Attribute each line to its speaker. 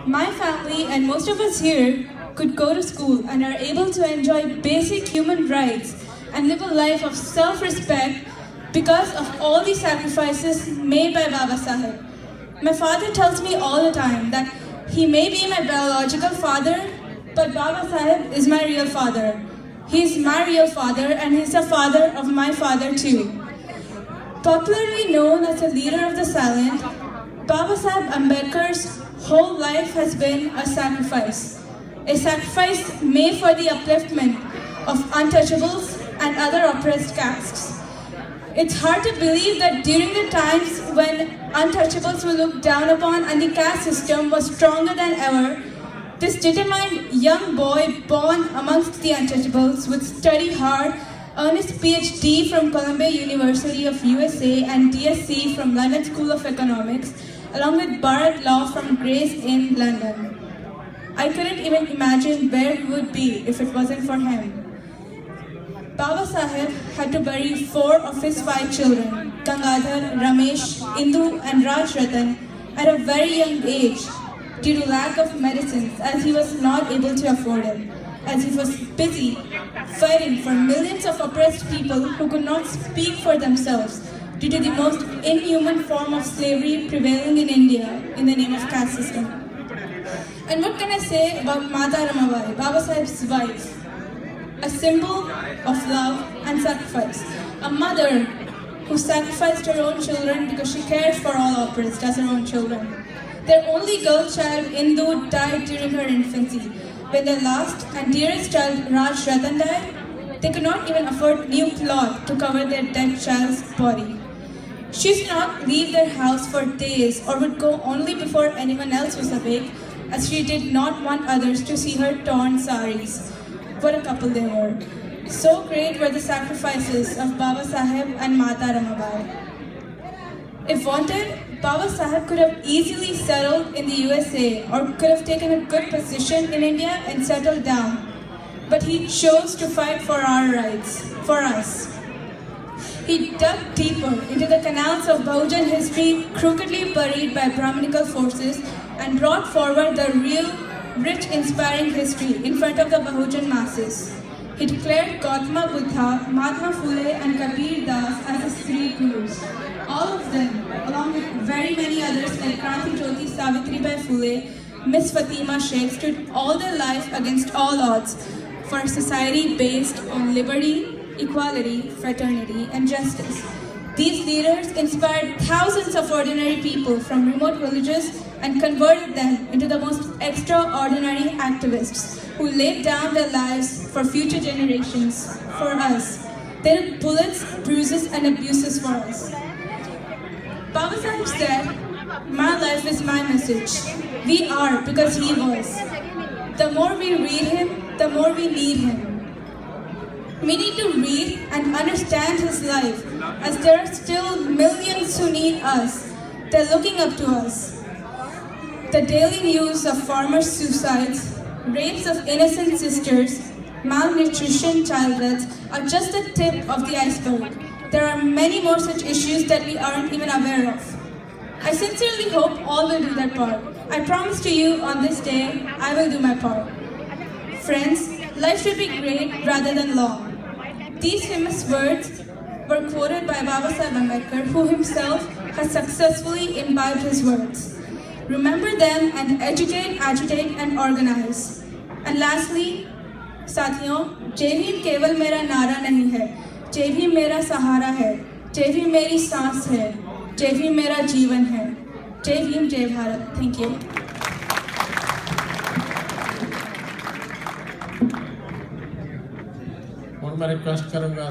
Speaker 1: My family and most of us here could go to school and are able to enjoy basic human rights and live a life of self-respect because of all the sacrifices made by Babasaheb. My father tells me all the time that he may be my biological father, but Babasaheb is my real father. He is my real father and he is the father of my father too. Popularly known as the leader of the silent, Babasaheb Ambedkar's whole life has been a sacrifice made for the upliftment of untouchables and other oppressed castes. It's hard to believe that during the times when untouchables were looked down upon and the caste system was stronger than ever, this determined young boy born amongst the untouchables would study hard, earn his PhD from Columbia University of USA and DSc from London School of Economics, along with Bharat Law from Gray's Inn, London. I couldn't even imagine where we would be if it wasn't for him. Babasaheb had to bury 4 of his 5 children, Gangadhar, Ramesh, Indu and Raj Ratan, at a very young age due to lack of medicines, as he was not able to afford it, as he was busy fighting for millions of oppressed people who could not speak for themselves due to the most inhuman form of slavery prevailing in India in the name of caste system. And what can I say about Mata Ramabai, Babasaheb's wife? A symbol of love and sacrifice. A mother who sacrificed her own children because she cared for all oppressed as her own children. Their only girl child, Indu, died during her infancy. When their last and dearest child, Raj Ratan, died, they could not even afford new cloth to cover their dead child's body. She used to not leave their house for days or would go only before anyone else was awake, as she did not want others to see her torn saris. What a couple they were. So great were the sacrifices of Babasaheb and Mata Ramabai. If wanted, Babasaheb could have easily settled in the USA or could have taken a good position in India and settled down. But he chose to fight for our rights, for us. He dug deeper into the canals of Bahujan history crookedly buried by Brahminical forces and brought forward the real, rich, inspiring history in front of the Bahujan masses. He declared Gautama Buddha, Mahatma Phule and Kabir Das as his 3 gurus. All of them, along with very many others like Jyoti Savitribai Phule, Miss Fatima Sheikh, stood all their life against all odds for a society based on liberty, equality, fraternity, and justice. These leaders inspired thousands of ordinary people from remote villages and converted them into the most extraordinary activists who laid down their lives for future generations, for us. They took bullets, bruises, and abuses for us. Babasaheb said, "My life is my message. We are because he was." The more we read him, the more we need him. We need to read and understand his life, as there are still millions who need us. They're looking up to us. The daily news of farmer suicides, rapes of innocent sisters, malnutrition, child deaths are just the tip of the iceberg. There are many more such issues that we aren't even aware of. I sincerely hope all will do their part. I promise to you on this day, I will do my part. Friends, life should be great rather than long. These famous words were quoted by Babasaheb Ambedkar, who himself has successfully imbibed his words. Remember them and educate, agitate and organize. And lastly, साथियों, जय भीम केवल मेरा नारा नहीं है, जय भीम मेरा सहारा है, जय भीम मेरी सांस है, जय भीम मेरा जीवन है, जय भीम जय भारत. Thank you.
Speaker 2: और मैं रिक्वेस्ट करूंगा